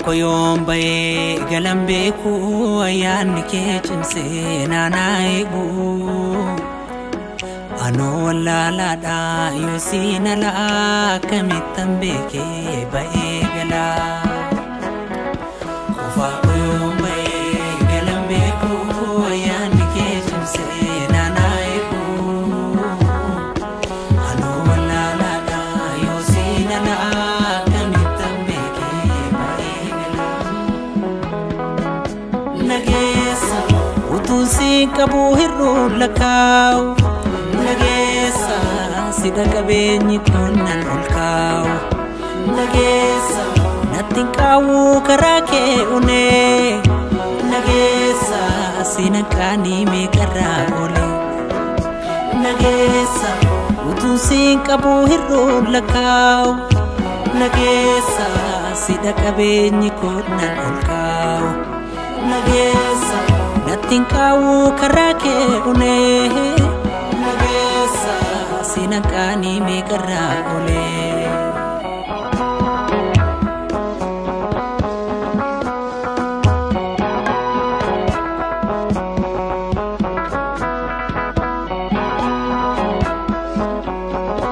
koyoon bahee galan beeku ayyaanni kee cimsee naanaa eegu anoo wallaalaadha yoo siina laa kamittan beekee bahee galaa kofaa koyoon bahee galan beeku ayyaanni kee cimsee naanaa eegu anoo wallaalaadha yoo siina laa utusi kabu hirru lakau nagesa sida kabeni konan ulkau nagesa natinkawu karake une nagesa sinakani me karra ole nagesa utusi kabu hirru lakau nagesa sida kabeni konan ulkau nagesa natinkawu karake une nagesa sinakani me karra ole